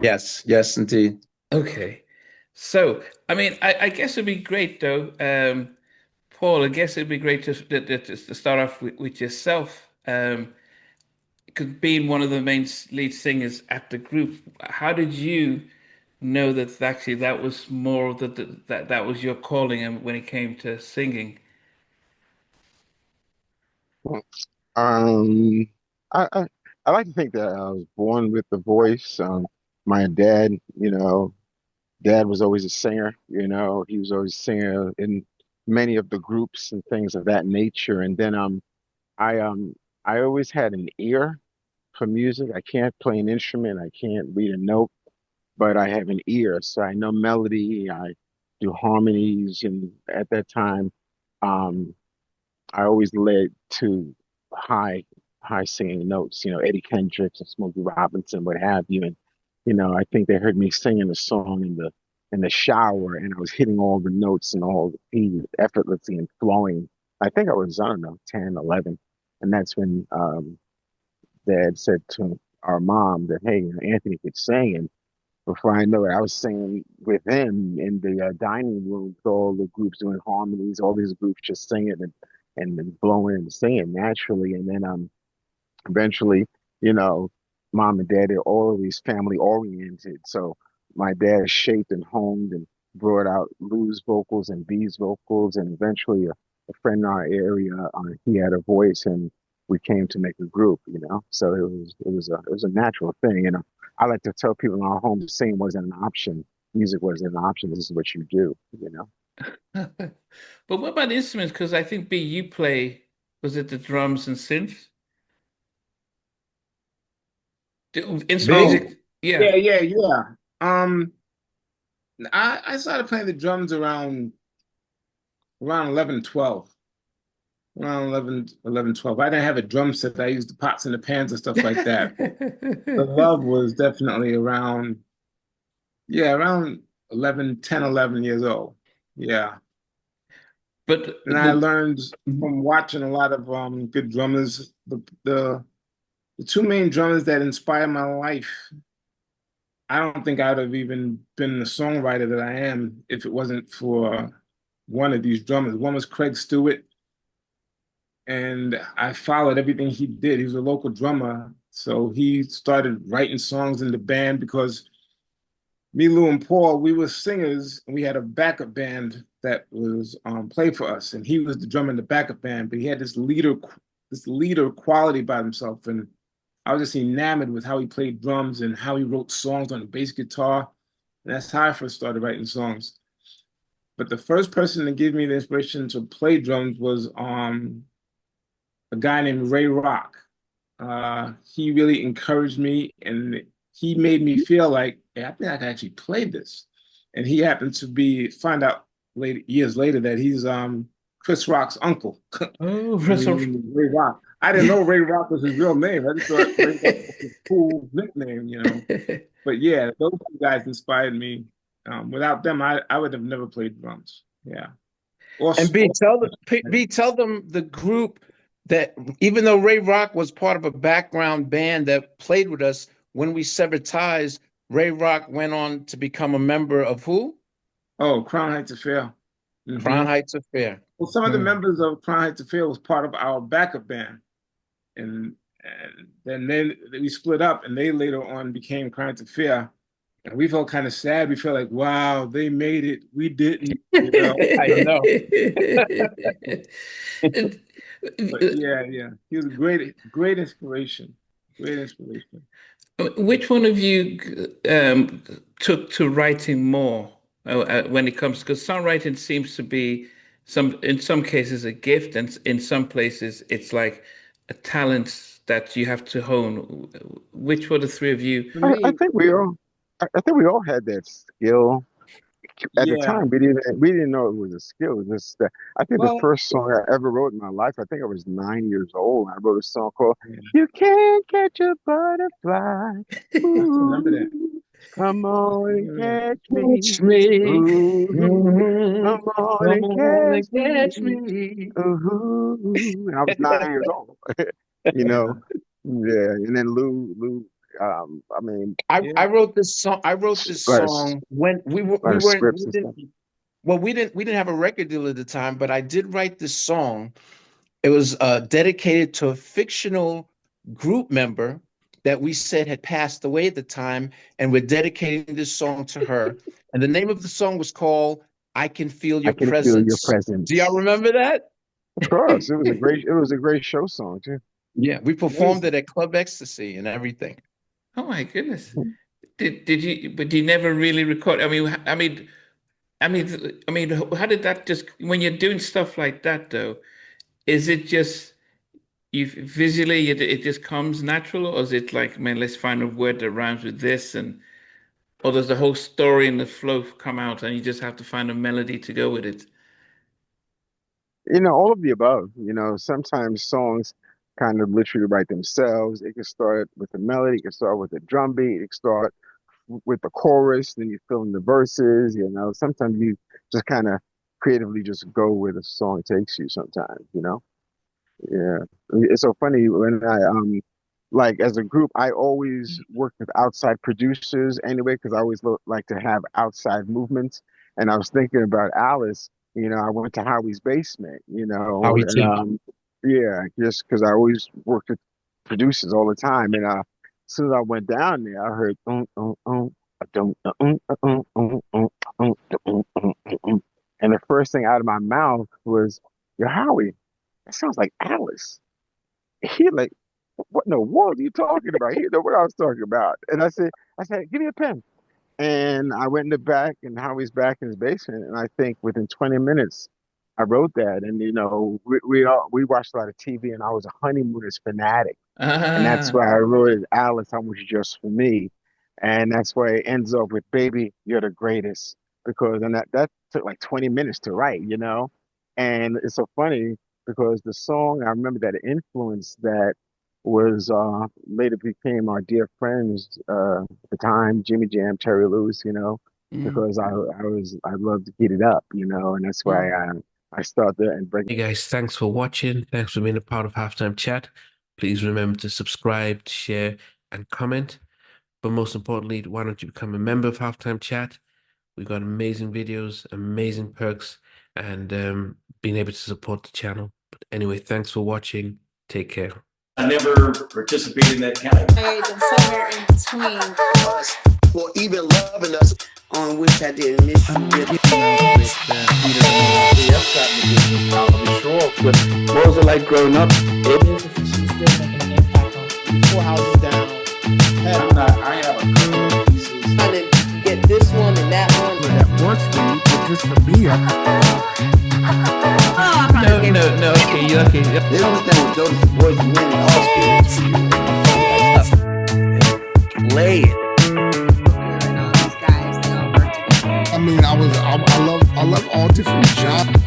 Yes, yes, indeed. Okay. So, I mean, I guess it'd be great though, Paul, I guess it'd be great to start off with yourself. Because being one of the main lead singers at the group, how did you know that actually that was more of that was your calling and when it came to singing? Well, Um, I, I I like to think that I was born with the voice. My dad, dad was always a singer. He was always a singer in many of the groups and things of that nature. And then I um I always had an ear for music. I can't play an instrument. I can't read a note, but I have an ear, so I know melody. I do harmonies, and at that time, um, I always led to high, high singing notes. Eddie Kendricks and Smokey Robinson, what have you. And I think they heard me singing the song in the shower, and I was hitting all the notes and all the keys effortlessly and flowing. I think I don't know, 10, 11, and that's when Dad said to our mom that, hey, Anthony could sing, and before I know it, I was singing with him in the dining room with all the groups doing harmonies, all these groups just singing and then blowing and singing naturally. And then eventually, you know, mom and dad are always family oriented. So my dad shaped and honed and brought out Lou's vocals and B's vocals, and eventually a friend in our area, he had a voice, and we came to make a group. So it was a natural thing. I like to tell people in our home singing wasn't an option. Music wasn't an option. This is what you do. But what about instruments? Because I think B, you play, was it the drums and synths? Oh, Music, yeah. yeah, yeah, yeah. Um, I started playing the drums around 11, 12. Around 11, 12. I didn't have a drum set. I used the pots and the pans and stuff like that. The love was definitely around, yeah, around 11, 10, 11 years old. Yeah. But And I the learned from watching a lot of good drummers. The two main drummers that inspired my life, I don't think I'd have even been the songwriter that I am if it wasn't for one of these drummers. One was Craig Stewart, and I followed everything he did. He was a local drummer, so he started writing songs in the band because me, Lou, and Paul, we were singers, and we had a backup band that was play for us, and he was the drummer in the backup band, but he had this leader quality about himself, and I was just enamored with how he played drums and how he wrote songs on the bass guitar, and that's how I first started writing songs. But the first person to give me the inspiration to play drums was a guy named Ray Rock. He really encouraged me, and he made me feel like, hey, I think I can actually play this. And he happened to find out years later that he's Chris Rock's uncle. oh, And his name is Ray Rock. I didn't know Ray Rock was his real name. I just thought Ray Rock was a cool nickname. But yeah, those two guys inspired me. Without them, I would have never played drums. Yeah. And Also, B, tell them the group that even though Ray Rock was part of a background band that played with us, when we severed ties, Ray Rock went on to become a member of who? oh, Crown Heights Affair. Crown Hmm. Heights Affair. Well, some of the Hmm. members of Crown Heights Affair was part of our backup band, and then we split up, and they later on became Crown Heights Affair, and we felt kind of sad. We felt like, wow, they made it, we didn't. I know. And, But yeah, yeah, he was a great, great inspiration, great inspiration. which one of you took to writing more when it comes, because songwriting seems to be in some cases a gift, and in some places it's like a talent that you have to hone. Which were the three of you? For I, I me, think we all, I think we all had that skill. At the yeah. time, we didn't know it was a skill. It was just that I think the Well, first song I ever wrote in my life, I think I was 9 years old. I wrote a song called yeah, "You Can't Catch a Butterfly." I remember that. Ooh, come I on and remember that. catch me. Catch me. Ooh, Mhm. come on Come and on catch and catch me. me. Ooh, and I was 9 years old. You know, Yeah. yeah. And then Lou. I mean, I wrote this song. I wrote this like, song when we lot of weren't scripts we and stuff. didn't well we didn't have a record deal at the time, but I did write this song. It was dedicated to a fictional group member that we said had passed away at the time, and we're dedicating this song to her. And the name of the song was called "I Can Feel I Your can feel your Presence." Do y'all presence. remember that? Of course, it was a great show song too. Yeah, we performed it at Club Ecstasy and everything. Oh my goodness. Did you? But you never really record. How did that just when you're doing stuff like that though? Is it just you visually it just comes natural, or is it like, man, let's find a word that rhymes with this, and or does the whole story and the flow come out, and you just have to find a melody to go with it? All of the above. Sometimes songs kind of literally write themselves. It can start with a melody, it can start with a drum beat, it can start with the chorus, then you fill in the verses. Sometimes you just kind of creatively just go where the song takes you sometimes. Yeah. It's so funny when I like as a group, I always work with outside producers anyway, because I always like to have outside movements. And I was thinking about Alice, I went to Howie's basement, Howie and too. yeah, just because I always worked with producers all the time. And as soon as I went down there, I heard and the first thing out of my mouth was, "Yo, Howie, that sounds like Alice." He like, "What in the world are you talking about?" He didn't know what I was talking about. And I said, "Give me a pen." And I went in the back, and Howie's back in his basement. And I think within 20 minutes, I wrote that. And we watched a lot of TV, and I was a honeymooners fanatic. And that's Ah, why I wrote it, Alice, how much just for me. And that's why it ends up with "Baby, you're the greatest." Because and that took like 20 minutes to write. And it's so funny because the song, I remember that influence that was later became our dear friends at the time, Jimmy Jam, Terry Lewis, mm, because I loved to get it up, and that's why mm. I started and break. Hey guys, thanks for watching. Thanks for being a part of Halftime Chat. Please remember to subscribe, share, and comment. But most importantly, why don't you become a member of Halftime Chat? We've got amazing videos, amazing perks, and being able to support the channel. But anyway, thanks for watching. Take care. I never participated in that kind of. And somewhere in between us for even loving us, on which I did miss you with. What was it like growing up? She's still making an impact on 4 houses down. I have a couple of pieces. trying to get this one and that one. That works for you, but just for me, No. Okay. They don't understand what Jodeci Boys and Men all play it. And all these guys, they all work together. I mean, I love all different genres.